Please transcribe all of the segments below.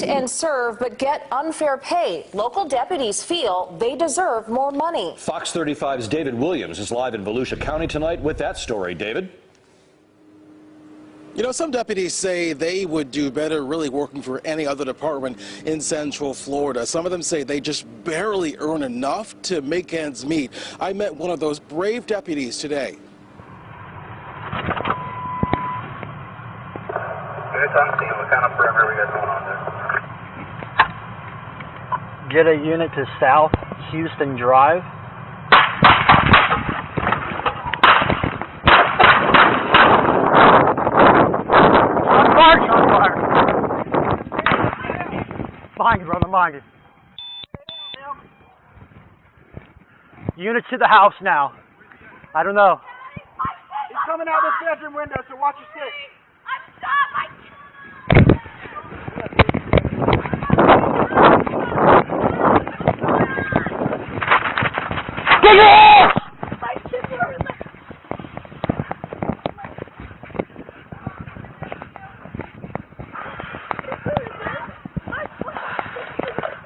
protect and serve, but get unfair pay. Local deputies feel they deserve more money. Fox 35's David Williams is live in Volusia County tonight with that story. David? You know, some deputies say they would do better really working for any other department in Central Florida. Some of them say they just barely earn enough to make ends meet. I met one of those brave deputies today. Good time seeing what kind of perimeter we got going on there. Get a unit to South Houston Drive. Behind you, brother, behind you. Unit to the house now. I don't know. He's coming out of this bedroom window, so watch your six.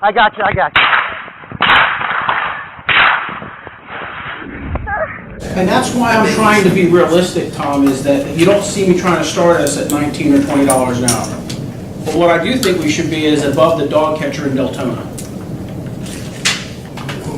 I got you. And that's why I'm trying to be realistic, Tom, is that you don't see me trying to start us at $19 or $20 an hour. But what I do think we should be is above the dog catcher in Deltona.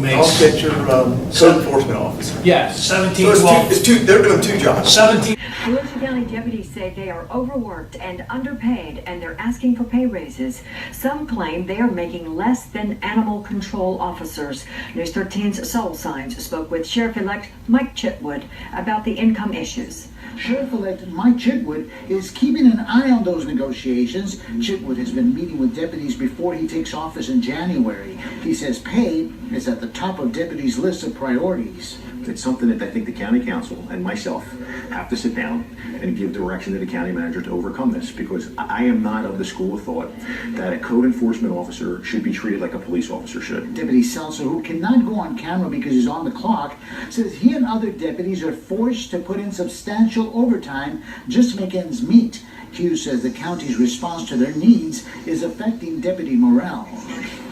Dog catcher, code enforcement officer. Yes. 17, so they're doing two jobs. 17. Volusia County deputies say they are overworked and underpaid, and they're asking for pay raises. Some claim they are making less than animal control officers. News 13's Soul Signs spoke with Sheriff-elect Mike Chitwood about the income issues. Sheriff-elect Mike Chitwood is keeping an eye on those negotiations. Chitwood has been meeting with deputies before he takes office in January. He says pay is at the top of deputies' list of priorities. It's something that I think the county council and myself have to sit down and give direction to the county manager to overcome this, because I am not of the school of thought that a code enforcement officer should be treated like a police officer should. Deputy Seltzer, who cannot go on camera because he's on the clock, says he and other deputies are forced to put in substantial overtime just to make ends meet. Hughes says the county's response to their needs is affecting deputy morale.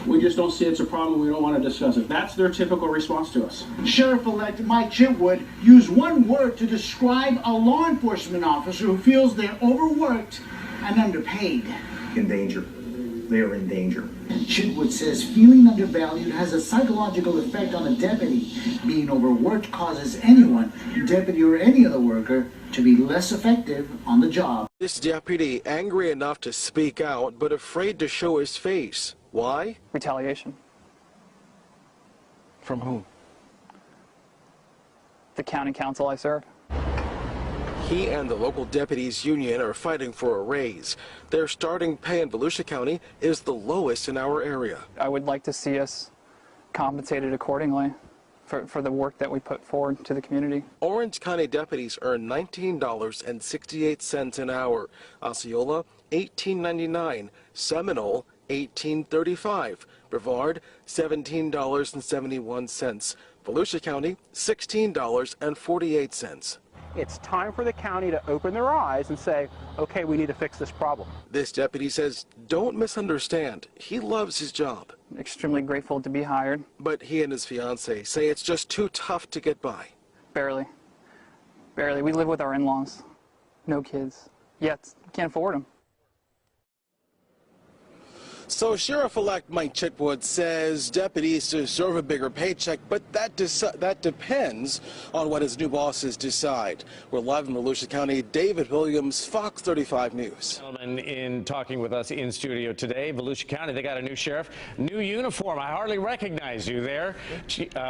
We just don't see it's a problem. We don't want to discuss it. That's their typical response to us. Sheriff-elect Mike Chitwood used one word to describe a law enforcement officer who feels they're overworked and underpaid. In danger. They are in danger. Chitwood says feeling undervalued has a psychological effect on a deputy. Being overworked causes anyone, deputy or any other worker, to be less effective on the job. This deputy angry enough to speak out, but afraid to show his face. Why? Retaliation. From whom? The county council I serve. He and the local deputies union are fighting for a raise. Their starting pay in Volusia County is the lowest in our area. I would like to see us compensated accordingly for the work that we put forward to the community. Orange County deputies earn $19.68 an hour. Osceola, $18.99. Seminole, $18.35. Brevard, $17.71. Volusia County, $16.48. It's time for the county to open their eyes and say, okay, we need to fix this problem. This deputy says, don't misunderstand. He loves his job. Extremely grateful to be hired. But he and his fiancée say it's just too tough to get by. Barely. Barely. We live with our in-laws. No kids. Yet, can't afford them. So Sheriff-elect Mike Chitwood says deputies deserve a bigger paycheck, but that depends on what his new bosses decide. We're live in Volusia County. David Williams, Fox 35 News. Gentlemen, in talking with us in studio today, Volusia County, they got a new sheriff, new uniform. I hardly recognize you there.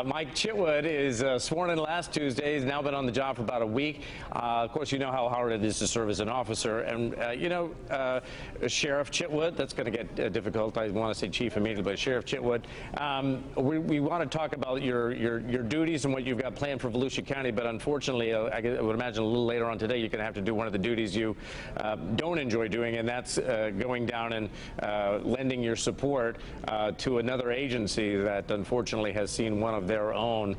Mike Chitwood is sworn in last Tuesday. He's now been on the job for about a week. Of course, you know how hard it is to serve as an officer. And, Sheriff Chitwood, that's going to get difficult. I want to say chief immediately, but Sheriff Chitwood, we want to talk about your duties and what you've got planned for Volusia County, but unfortunately, I would imagine a little later on today, you're going to have to do one of the duties you don't enjoy doing, and that's going down and lending your support to another agency that unfortunately has seen one of their own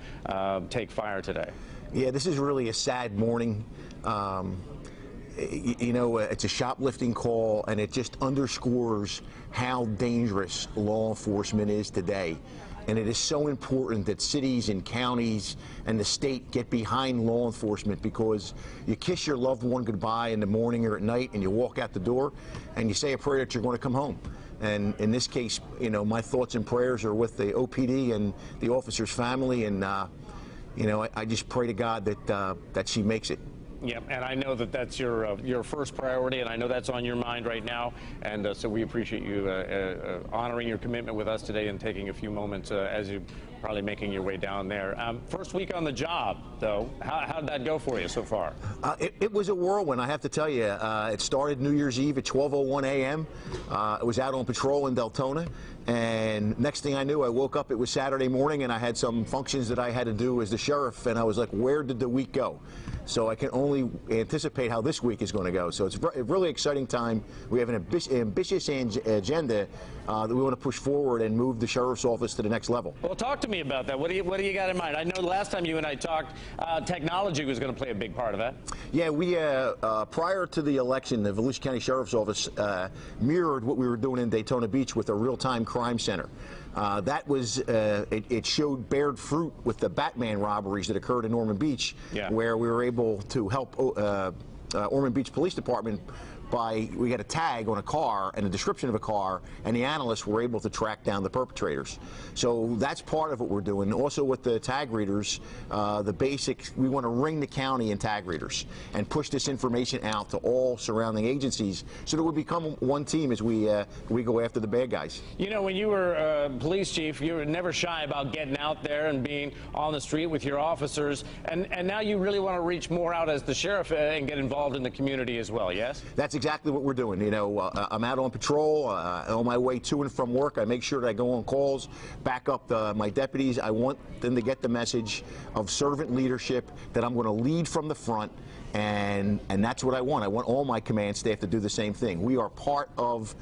take fire today. Yeah, this is really a sad morning. you know, it's a shoplifting call, and it just underscores how dangerous law enforcement is today. And it is so important that cities and counties and the state get behind law enforcement, because you kiss your loved one goodbye in the morning or at night, and you walk out the door and you say a prayer that you're going to come home. And in this case, you know, my thoughts and prayers are with the OPD and the officer's family, and you know, I just pray to God that she makes it. Yeah, and I know that that's your first priority, and I know that's on your mind right now, and so we appreciate you honoring your commitment with us today and taking a few moments as you're probably making your way down there. First week on the job, though, how did that go for you so far? It was a whirlwind, I have to tell you. It started New Year's Eve at 12:01 a.m. I was out on patrol in Deltona, and next thing I knew, I woke up, it was Saturday morning, and I had some functions that I had to do as the sheriff, and I was like, where did the week go? So I can only anticipate how this week is going to go. So it's a really exciting time. We have an ambitious agenda that we want to push forward and move the sheriff's office to the next level. Well, talk to me about that. What do you got in mind? I know last time you and I talked, technology was going to play a big part of that. Yeah, we prior to the election, the Volusia County Sheriff's Office mirrored what we were doing in Daytona Beach with a real-time crime center. That was, it showed bared fruit with the Batman robberies that occurred in Ormond Beach, where we were able to help Ormond Beach Police Department we had a tag on a car and a description of a car, and the analysts were able to track down the perpetrators. So that's part of what we're doing. Also with the tag readers, the basics, we want to ring the county in tag readers and push this information out to all surrounding agencies so that we become one team as we go after the bad guys. You know, when you were police chief, you were never shy about getting out there and being on the street with your officers, and now you really want to reach more out as the sheriff and get involved in the community as well, yes? That's exactly what we're doing. You know, I'm out on patrol, on my way to and from work. I make sure that I go on calls, back up my deputies. I want them to get the message of servant leadership, that I'm going to lead from the front, and that's what I want. I want all my command staff to do the same thing. We are part of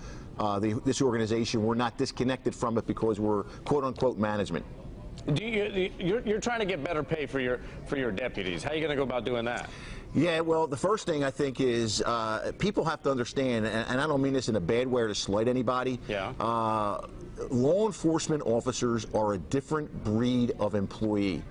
this organization. We're not disconnected from it because we're quote-unquote management. You're trying to get better pay for your deputies. How are you going to go about doing that? Yeah, well, the first thing I think is people have to understand, and I don't mean this in a bad way or to slight anybody. Yeah. Law enforcement officers are a different breed of employee,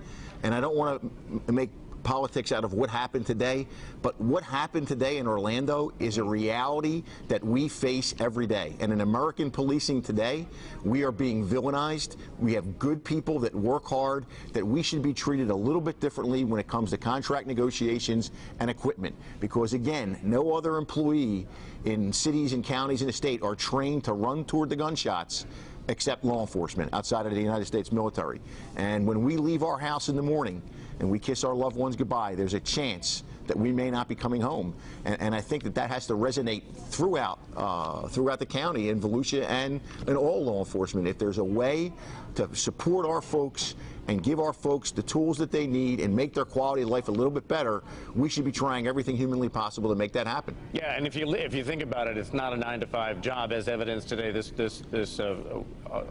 and I don't want to make politics out of what happened today, but what happened today in Orlando is a reality that we face every day. And in American policing today, we are being villainized. We have good people that work hard, that we should be treated a little bit differently when it comes to contract negotiations and equipment. Because again, no other employee in cities and counties in the state are trained to run toward the gunshots except law enforcement outside of the United States military. And when we leave our house in the morning and we kiss our loved ones goodbye, there's a chance that we may not be coming home. And I think that has to resonate throughout the county in Volusia and in all law enforcement. If there's a way to support our folks and give our folks the tools that they need and make their quality of life a little bit better, we should be trying everything humanly possible to make that happen. Yeah, and if you think about it, it's not a 9-to-5 job, as evidenced today. This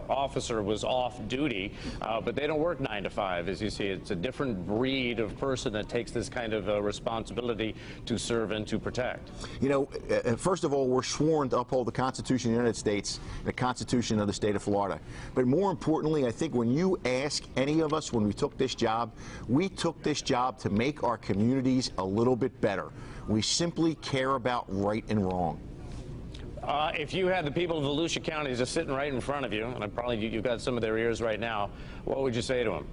officer was off duty, but they don't work 9 to 5, as you see. It's a different breed of person that takes this kind of responsibility to serve and to protect. You know, first of all, we're sworn to uphold the Constitution of the United States and the Constitution of the state of Florida. But more importantly, I think when you ask any of us when we took this job, we took this job to make our communities a little bit better. We simply care about right and wrong. If you had the people of Volusia County just sitting right in front of you, and you've got some of their ears right now, what would you say to them?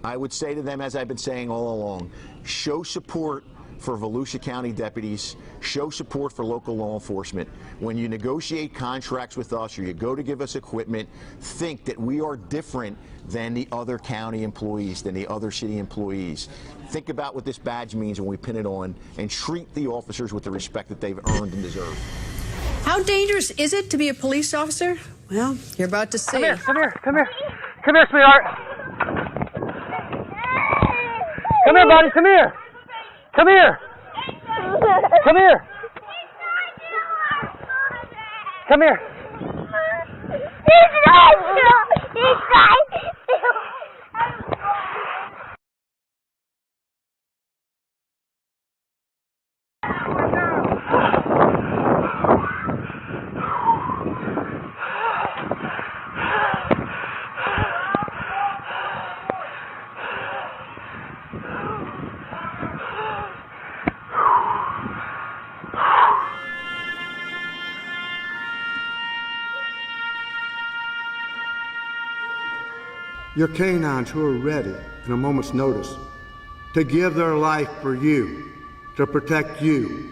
I would say to them, as I've been saying all along, show support for Volusia County deputies, show support for local law enforcement. When you negotiate contracts with us or you go to give us equipment, think that we are different than the other county employees, than the other city employees. Think about what this badge means when we pin it on, and treat the officers with the respect that they've earned and deserve. How dangerous is it to be a police officer? Well, you're about to see. Come here, come here, come here. Come here, sweetheart. Come here, buddy, come here. Come here. Come here. Come here. Your canines who are ready in a moment's notice to give their life for you, to protect you,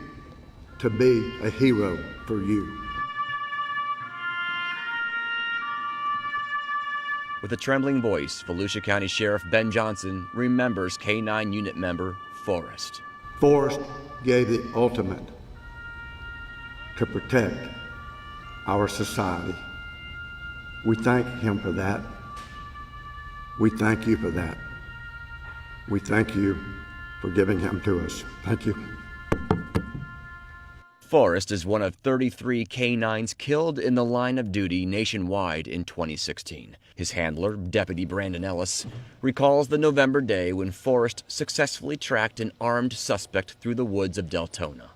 to be a hero for you. With a trembling voice, Volusia County Sheriff Ben Johnson remembers K-9 unit member Forrest. Forrest gave the ultimate to protect our society. We thank him for that. We thank you for that. We thank you for giving him to us. Thank you. Forrest is one of 33 K-9s killed in the line of duty nationwide in 2016. His handler, Deputy Brandon Ellis, recalls the November day when Forrest successfully tracked an armed suspect through the woods of Deltona.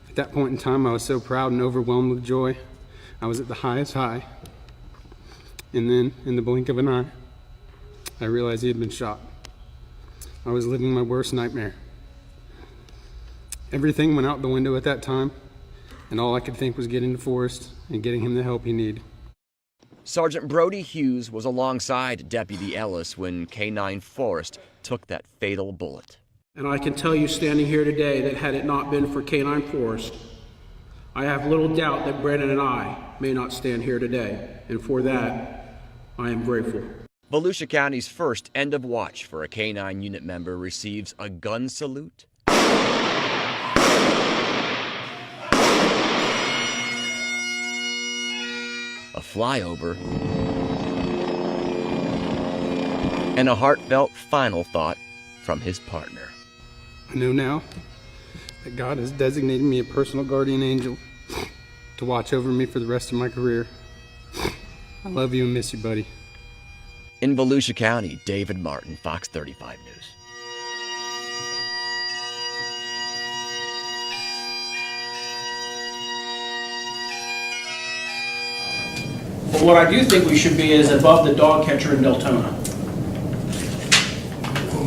At that point in time, I was so proud and overwhelmed with joy. I was at the highest high. And then, in the blink of an eye, I realized he had been shot. I was living my worst nightmare. Everything went out the window at that time, and all I could think was getting to Forrest and getting him the help he needed. Sergeant Brody Hughes was alongside Deputy Ellis when K-9 Forrest took that fatal bullet. And I can tell you standing here today that had it not been for K-9 Forrest, I have little doubt that Brandon and I may not stand here today. And for that, I am grateful. Volusia County's first end of watch for a K-9 unit member receives a gun salute, a flyover, and a heartfelt final thought from his partner. I know now that God has designated me a personal guardian angel to watch over me for the rest of my career. I love you and miss you, buddy. In Volusia County, David Martin, Fox 35 News. But what I do think we should be is above the dog catcher in Deltona.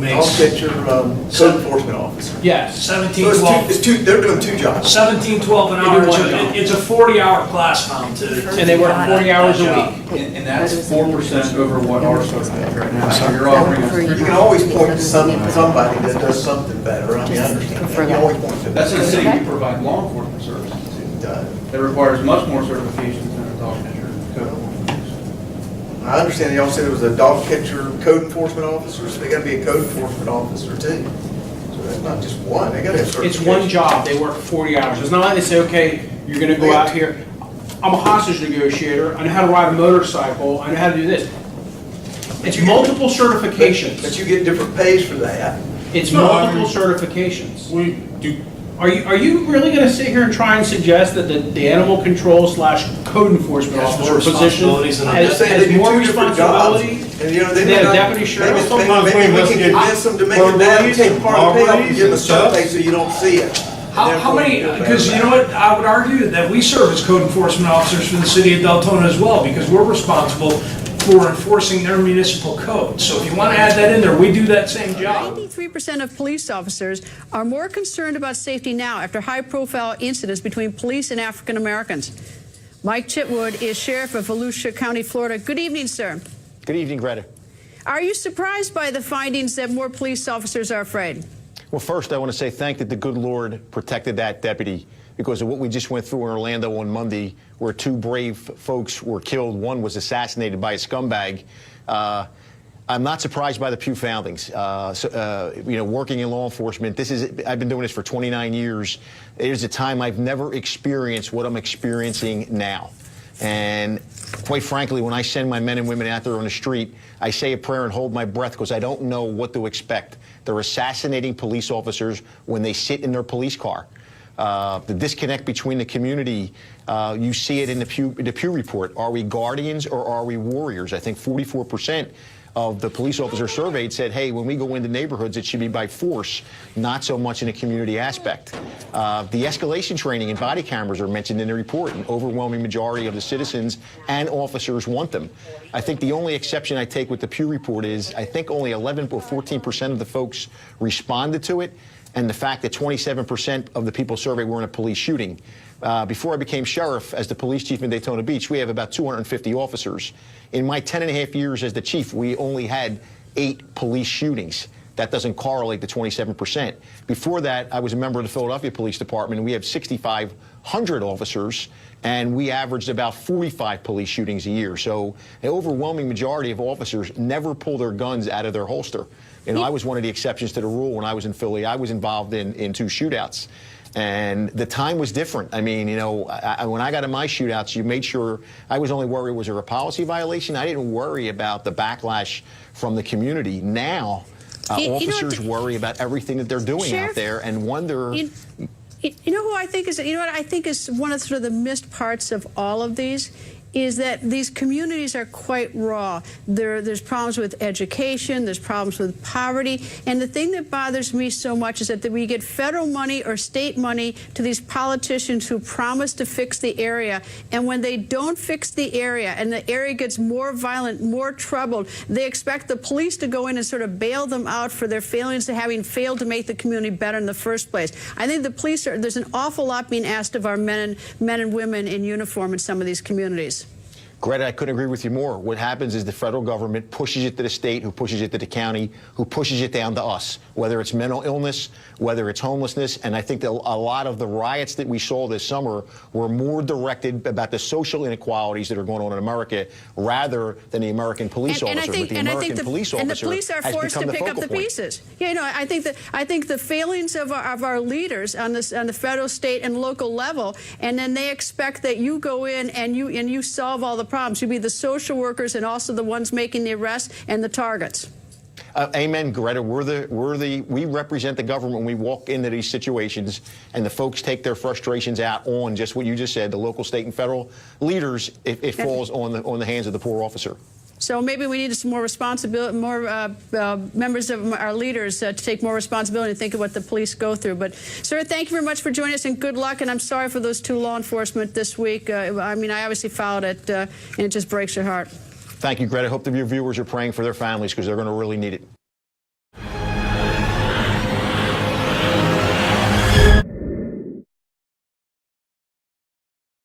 Dog catcher, code enforcement officer. Yes. 17, So 12. they're doing two jobs. 17, 12 an They do hour. one job. It's a 40-hour class found too. And they work 40 hours a week. And that's 4% over what our sort of right now. So you're offering us. You can always point to somebody that does something better. I mean, I understand. You can always point to That's in the city, we provide law enforcement services to. That requires much more certifications than a dog catcher code enforcement. I understand y'all said it was a dog catcher code enforcement officer, so they gotta be a code enforcement officer too. So that's not just one, they gotta have certification. It's one job. They work 40 hours. It's not like they say, okay, you're going to go out here. I'm a hostage negotiator. I know how to ride a motorcycle. I know how to do this. It's multiple certifications. But you get different pays for that. It's multiple certifications. We do. Are you really going to sit here and try and suggest that the animal control / code enforcement officer position has more responsibility than a deputy sheriff? Maybe we can convince them to make it down, take part of the payoff and give them a survey so you don't see it. How many, because you know what, I would argue that we serve as code enforcement officers for the city of Deltona as well, because we're responsible for enforcing their municipal code. So if you want to add that in there, we do that same job. 93% of police officers are more concerned about safety now after high-profile incidents between police and African Americans. Mike Chitwood is sheriff of Volusia County, Florida. Good evening, sir. Good evening, Greta. Are you surprised by the findings that more police officers are afraid? Well, first, I want to say thank that the good Lord protected that deputy because of what we just went through in Orlando on Monday, where two brave folks were killed. One was assassinated by a scumbag. I'm not surprised by the Pew foundings. You know, working in law enforcement, I've been doing this for 29 years. It is a time I've never experienced what I'm experiencing now. And quite frankly, when I send my men and women out there on the street, I say a prayer and hold my breath because I don't know what to expect. They're assassinating police officers when they sit in their police car. The disconnect between the community, you see it in the Pew report. Are we guardians or are we warriors? I think 44% of the police officers surveyed said, hey, when we go into neighborhoods, it should be by force, not so much in a community aspect. The escalation training and body cameras are mentioned in the report. An overwhelming majority of the citizens and officers want them. I think the only exception I take with the Pew report is I think only 11 or 14% of the folks responded to it. and the fact that 27% of the people surveyed were in a police shooting. Before I became sheriff, as the police chief in Daytona Beach, we have about 250 officers. In my 10.5 years as the chief, we only had 8 police shootings. That doesn't correlate to 27%. Before that, I was a member of the Philadelphia Police Department, and we have 6,500 officers, and we averaged about 45 police shootings a year. So the overwhelming majority of officers never pull their guns out of their holster. You know, I was one of the exceptions to the rule when I was in Philly. I was involved in 2 shootouts. And the time was different. I mean, you know, when I got in my shootouts, you made sure I was only worried, was there a policy violation? I didn't worry about the backlash from the community. Now, officers worry about everything that they're doing out there and wonder. You know who I think is, you know what I think is one of sort of the missed parts of all of these? Is that these communities are quite raw. There's problems with education, there's problems with poverty, and the thing that bothers me so much is that we get federal money or state money to these politicians who promise to fix the area, and when they don't fix the area and the area gets more violent, more troubled, they expect the police to go in and sort of bail them out for their failings to having failed to make the community better in the first place. I think the police there's an awful lot being asked of our men and women in uniform in some of these communities. Greta, I couldn't agree with you more. What happens is the federal government pushes it to the state, who pushes it to the county, who pushes it down to us, whether it's mental illness, whether it's homelessness. And I think that a lot of the riots that we saw this summer were more directed about the social inequalities that are going on in America rather than the American police officer. But the American police officer and the police are forced to pick up the pieces. Yeah, you know, I think the failings of our leaders on the federal, state, and local level, and then they expect that you go in and you solve all the problems. You'd be the social workers and also the ones making the arrests and the targets. Amen, Greta. We represent the government when we walk into these situations, and the folks take their frustrations out on just what you just said, the local, state, and federal leaders. It falls on the hands of the poor officer. So maybe we need some more responsibility, more members of our leaders to take more responsibility and think of what the police go through. But, sir, thank you very much for joining us, and good luck. And I'm sorry for those 2 law enforcement this week. I mean, I obviously followed it, and it just breaks your heart. Thank you, Greta. I hope that your viewers are praying for their families because they're going to really need it.